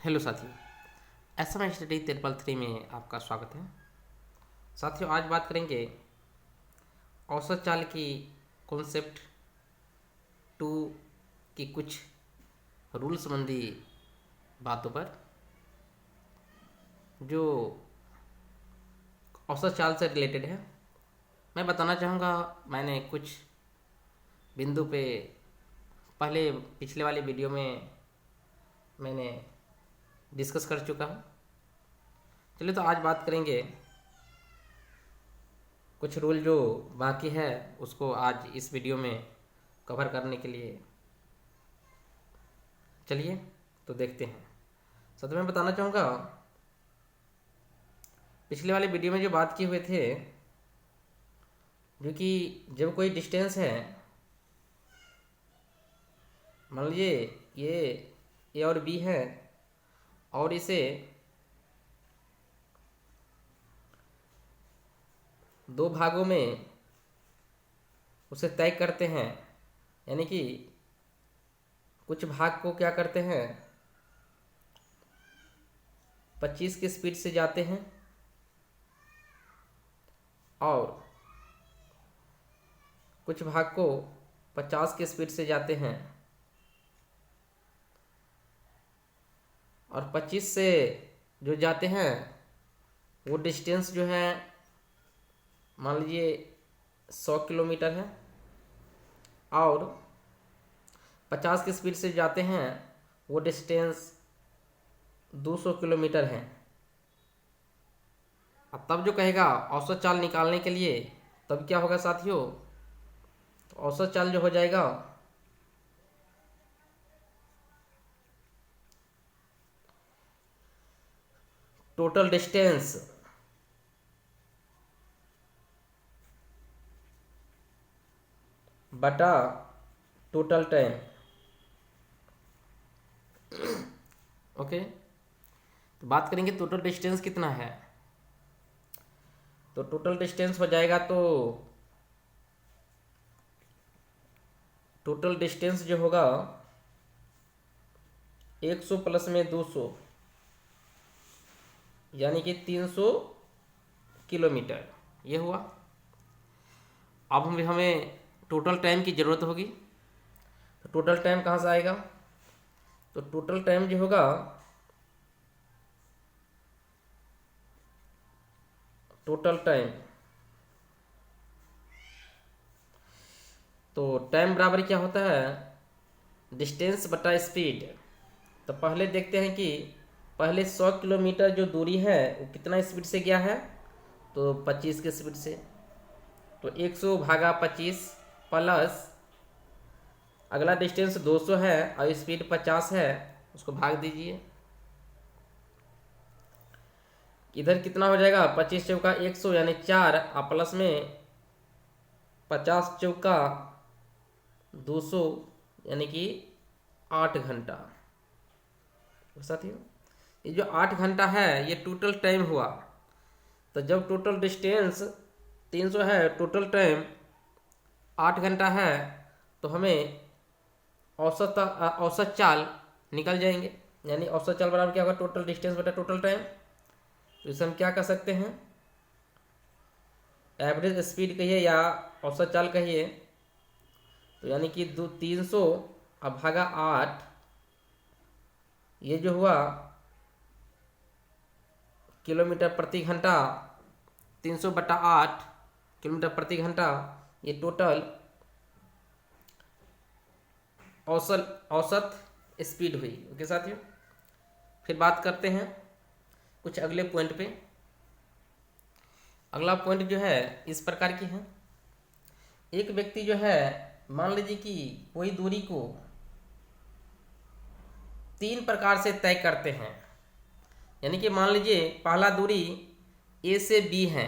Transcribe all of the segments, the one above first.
Hello साथियों, SM study तिरपल 3 में आपका स्वागत है। साथियों, आज बात करेंगे औसत चाल की कॉन्सेप्ट 2 की कुछ रूल संबंधी बातों पर, जो औसत चाल से रिलेटेड है। मैं बताना चाहूँगा, मैंने कुछ बिंदु पे पहले पिछले वाले वीडियो में मैंने डिस्कस कर चुका हूँ। चलिए, तो आज बात करेंगे कुछ रूल जो बाकी है उसको आज इस वीडियो में कवर करने के लिए। चलिए तो देखते हैं। सबसे मैं बताना चाहूँगा, पिछले वाले वीडियो में जो बात किए हुए थे, जो कि जब कोई डिस्टेंस है, मान लीजिए ये ए और बी है और इसे दो भागों में उसे तय करते हैं, यानी कि कुछ भाग को क्या करते हैं 25 की स्पीड से जाते हैं और कुछ भाग को 50 की स्पीड से जाते हैं, और 25 से जो जाते हैं वो डिस्टेंस जो है मान लीजिए 100 किलोमीटर है, और 50 की स्पीड से जाते हैं वो डिस्टेंस 200 किलोमीटर है। अब तब जो कहेगा औसत चाल निकालने के लिए, तब क्या होगा साथियों, तो औसत चाल जो हो जाएगा टोटल डिस्टेंस बटा टोटल टाइम। ओके, तो बात करेंगे टोटल डिस्टेंस कितना है। तो टोटल डिस्टेंस हो जाएगा, तो टोटल डिस्टेंस जो होगा 100 प्लस में 200 यानी कि 300 किलोमीटर ये हुआ। अब हमें टोटल टाइम की ज़रूरत होगी। तो टोटल टाइम कहाँ से आएगा, तो टोटल टाइम जो होगा टोटल टाइम, तो टाइम बराबर क्या होता है डिस्टेंस बटा स्पीड। तो पहले देखते हैं कि पहले 100 किलोमीटर जो दूरी है वो कितना स्पीड से गया है, तो 25 की स्पीड से। तो 100 भागा 25 प्लस अगला डिस्टेंस 200 है और स्पीड 50 है, उसको भाग दीजिए। इधर कितना हो जाएगा 25 चौका 100 यानी 4, और प्लस में 50 चौका 200 यानी कि 8 घंटा। साथियों, ये जो 8 घंटा है ये टोटल टाइम हुआ। तो जब टोटल डिस्टेंस 300 है, टोटल टाइम 8 घंटा है, तो हमें औसत चाल निकल जाएंगे। यानी औसत चाल बराबर क्या होगा टोटल डिस्टेंस बटा टोटल टाइम। तो इसे हम क्या कर सकते हैं, एवरेज स्पीड कहिए या औसत चाल कहिए। तो यानी कि 300 अब भागा 8, ये जो हुआ किलोमीटर प्रति घंटा, 300 बटा 8 किलोमीटर प्रति घंटा, ये टोटल औसत स्पीड हुई। ओके साथियों, फिर बात करते हैं कुछ अगले पॉइंट पे। अगला पॉइंट जो है इस प्रकार की है। एक व्यक्ति जो है, मान लीजिए कि कोई दूरी को 3 प्रकार से तय करते हैं। यानी कि मान लीजिए पहला दूरी ए से बी है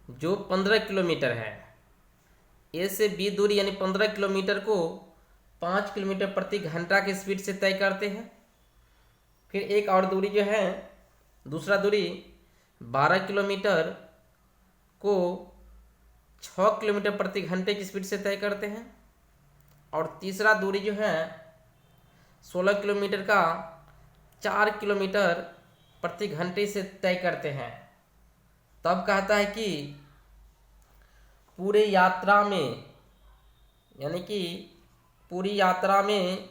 जो 15 किलोमीटर है। ए से बी दूरी यानी 15 किलोमीटर को 5 किलोमीटर प्रति घंटा की स्पीड से तय करते हैं। फिर एक और दूरी जो है, दूसरा दूरी 12 किलोमीटर को 6 किलोमीटर प्रति घंटे की स्पीड से तय करते हैं। और तीसरा दूरी जो है 16 किलोमीटर का 4 किलोमीटर प्रति घंटे से तय करते हैं, तब कहता है कि पूरे यात्रा में, यानी कि पूरी यात्रा में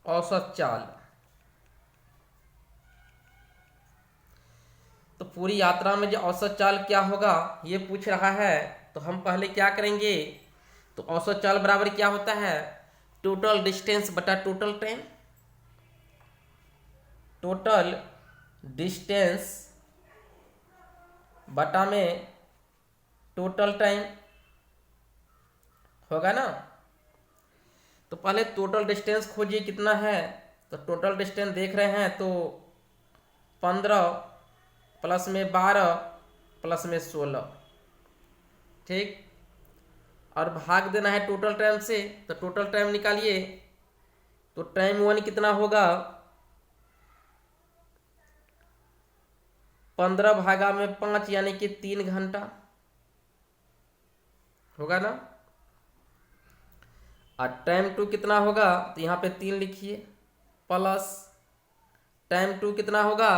औसत चाल, तो पूरी यात्रा में जो औसत चाल क्या होगा ये पूछ रहा है। तो हम पहले क्या करेंगे, तो औसत चाल बराबर क्या होता है, टोटल डिस्टेंस बटा टोटल टाइम। टोटल डिस्टेंस बटा में टोटल टाइम होगा ना। तो पहले टोटल डिस्टेंस खोजिए कितना है, तो टोटल डिस्टेंस देख रहे हैं तो 15 प्लस में 12 प्लस में 16, ठीक, और भाग देना है टोटल टाइम से। तो टोटल टाइम निकालिए, तो टाइम 1 कितना होगा, 15 भागा में 5 यानी कि 3 घंटा होगा ना। और टाइम 2 कितना होगा, तो यहाँ पे 3 लिखिए, प्लस टाइम 2 कितना होगा,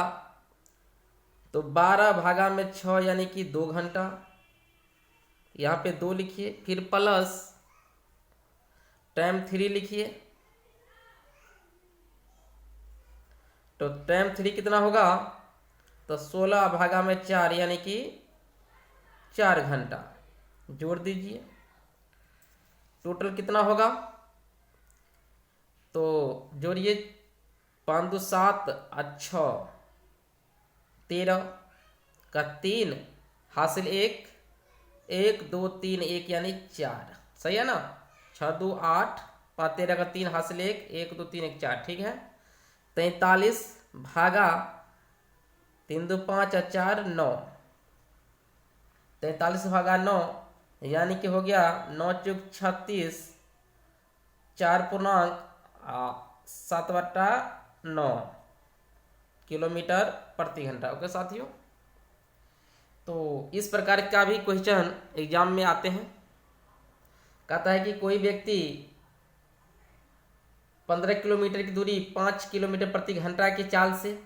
तो 12 भागा में 6 यानी कि 2 घंटा, यहाँ पे 2 लिखिए, फिर प्लस टाइम 3 लिखिए। तो टाइम 3 कितना होगा, तो 16 भागा में 4 यानी कि 4 घंटा, जोड़ दीजिए, टोटल कितना होगा, तो जोड़िए, 5 2 7 और 6 13 का 3 हासिल 1 1 2 3 1 यानी 4, सही है ना। 6 2 8 5 13 का 3 हासिल 1 1 2 3 1 4, ठीक है। 43 भागा 3 2 5 और 4 9, 43 भागा 9 यानी कि हो गया 9 चौक 36, 4 पूर्णांक 7/9 किलोमीटर प्रति घंटा। ओके साथियों, तो इस प्रकार का भी क्वेश्चन एग्जाम में आते हैं। कहता है कि कोई व्यक्ति 15 किलोमीटर की दूरी 5 किलोमीटर प्रति घंटा की चाल से,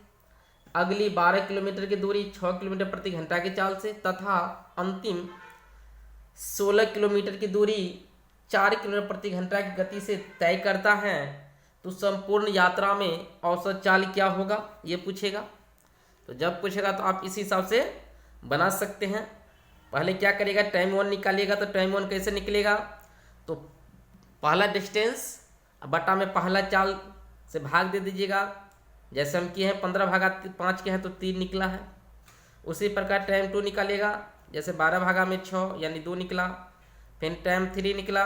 अगली 12 किलोमीटर की दूरी 6 किलोमीटर प्रति घंटा की चाल से तथा अंतिम 16 किलोमीटर की दूरी 4 किलोमीटर प्रति घंटा की गति से तय करता है, तो संपूर्ण यात्रा में औसत चाल क्या होगा ये पूछेगा। तो जब पूछेगा तो आप इसी हिसाब से बना सकते हैं। पहले क्या करेगा, टाइम 1 निकालिएगा। तो टाइम 1 कैसे निकलेगा, तो पहला डिस्टेंस बटा में पहला चाल से भाग दे दीजिएगा। जैसे हम किए हैं 15 भागा 5 के हैं तो 3 निकला है। उसी प्रकार टाइम 2 निकालिएगा, जैसे 12 भागा में 6 यानी 2 निकला। फिर टाइम 3 निकला,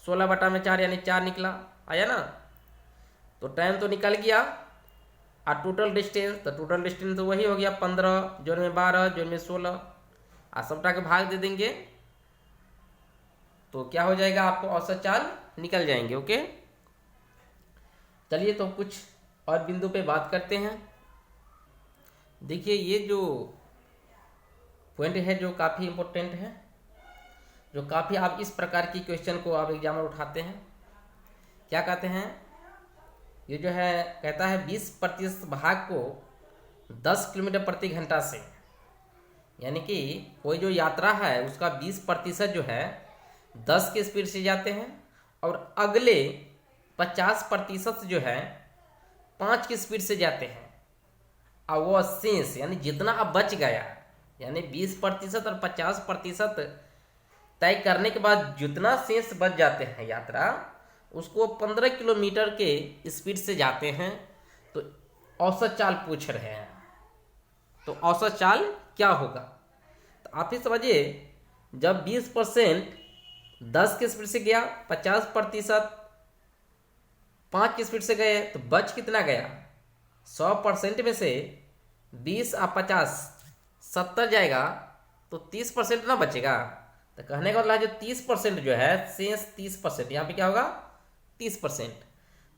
16 बटा में 4 यानी 4 निकला, आया ना। तो टाइम तो निकल गया, और टोटल डिस्टेंस, तो टोटल डिस्टेंस तो वही हो गया 15 जोड़ में 12 जोड़ में 16, और सबटा के भाग दे देंगे तो क्या हो जाएगा, आपको औसत चाल निकल जाएंगे। ओके, चलिए तो कुछ और बिंदु पे बात करते हैं। देखिए ये जो पॉइंट है जो काफ़ी इम्पोर्टेंट है, जो काफ़ी आप इस प्रकार की क्वेश्चन को आप एग्जाम में उठाते हैं। क्या कहते हैं, ये जो है कहता है 20% भाग को 10 किलोमीटर प्रति घंटा से, यानी कि कोई जो यात्रा है उसका 20% जो है 10 की स्पीड से जाते हैं, और अगले 50% जो है 5 की स्पीड से जाते हैं। और वो शेष यानी जितना अब बच गया, यानी 20% और 50% तय करने के बाद जितना शेष बच जाते हैं यात्रा, उसको 15 किलोमीटर के स्पीड से जाते हैं। तो औसत चाल पूछ रहे हैं, तो औसत चाल क्या होगा, तो आप ही समझिए। जब 20% 10 की स्पीड से गया, 50% 5 की स्पीड से गए, तो बच कितना गया, 100% में से 20 और 50 70 जाएगा, तो 30% ना बचेगा। तो कहने का मतलब जो 30% जो है शेष 30%, यहाँ पे क्या होगा 30%।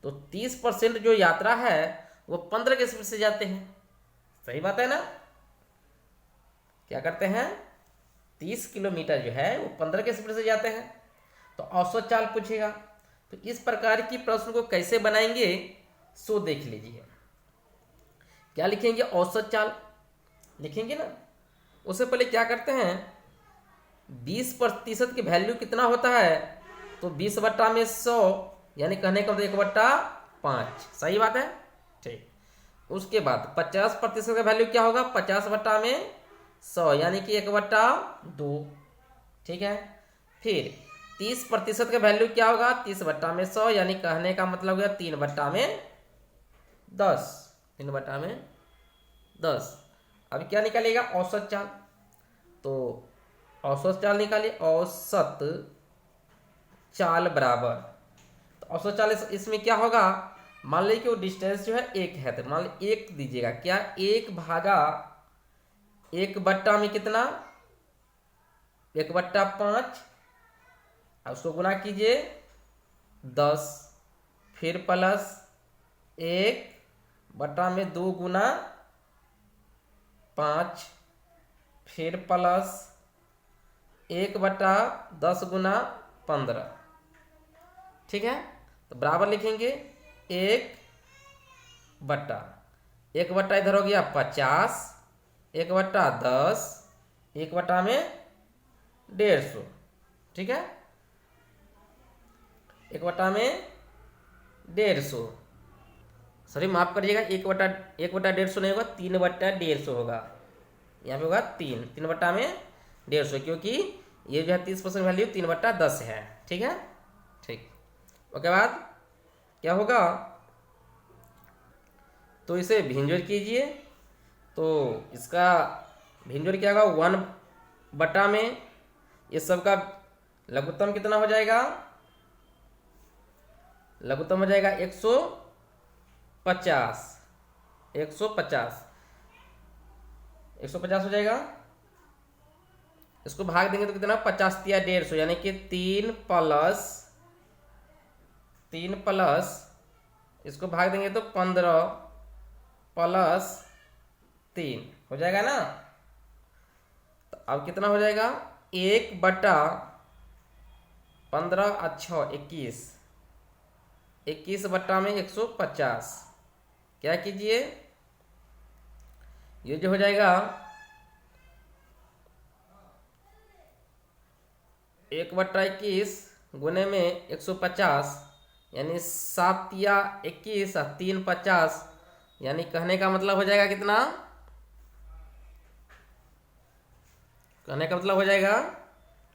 तो 30% जो यात्रा है वो 15 के स्पीड से जाते हैं, सही बात है ना। क्या करते हैं, 30 किलोमीटर जो है वो 15 के स्पीड से जाते हैं। तो औसत चाल पूछेगा, तो इस प्रकार की प्रश्न को कैसे बनाएंगे सो देख लीजिए। क्या लिखेंगे, औसत चाल लिखेंगे ना। उससे पहले क्या करते हैं, 20% की वैल्यू कितना होता है, तो 20/100 यानी कहने का मतलब 1/5। सही बात है, ठीक। उसके बाद 50% का वैल्यू क्या होगा, 50/100 यानी कि 1/2। ठीक है। फिर 30% का वैल्यू क्या होगा, 30/100 यानी कहने का मतलब हुआ 3/10। 3/10। अब क्या निकालेगा, औसत चाल। तो औसत चाल निकालिए, औसत चाल बराबर, तो औसत चाल इसमें क्या होगा, मान लीजिए कि वो डिस्टेंस जो है 1 है, तो मान लीजिए 1 दीजिएगा, क्या 1/1 में कितना, 1/5। उसको गुना कीजिए 10, फिर प्लस 1/2 गुना 5, फिर प्लस 1/10 गुना 15। ठीक है। तो बराबर लिखेंगे 1/1 इधर हो गया 50, 1/10, 1/150। ठीक है, 1/150। सॉरी माफ करिएगा, 1/150 नहीं होगा, 3/150 होगा। यहाँ पे होगा 3/150, क्योंकि ये जो है 30% वैल्यू 3/10 है। ठीक है, ठीक। उसके बाद क्या होगा, तो इसे भिंजोर कीजिए। तो इसका भिंजोर क्या होगा, 1 में ये सब का लघुत्तम कितना हो जाएगा, लघुत्तम हो जाएगा 150। 150 हो जाएगा। इसको भाग देंगे तो कितना, 50 या 150 यानी कि 3 प्लस इसको भाग देंगे तो 15 प्लस 3 हो जाएगा ना। तो अब कितना हो जाएगा, 1/15 अच्छा 21, 21/150। क्या कीजिए, ये जो हो जाएगा 1/21 गुने में 150 यानी 7 या 21, 3 50 यानी कहने का मतलब हो जाएगा कितना, कहने का मतलब हो जाएगा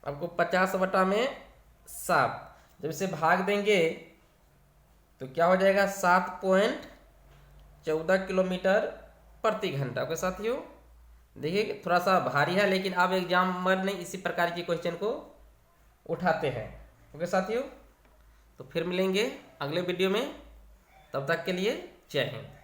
आपको 50/7। जब इसे भाग देंगे तो क्या हो जाएगा, 7.14 किलोमीटर प्रति घंटा। ओके साथियों, देखिए थोड़ा सा भारी है, लेकिन अब एग्जामर ने इसी प्रकार की क्वेश्चन को उठाते हैं। ओके साथियों, तो फिर मिलेंगे अगले वीडियो में, तब तक के लिए जय हिंद।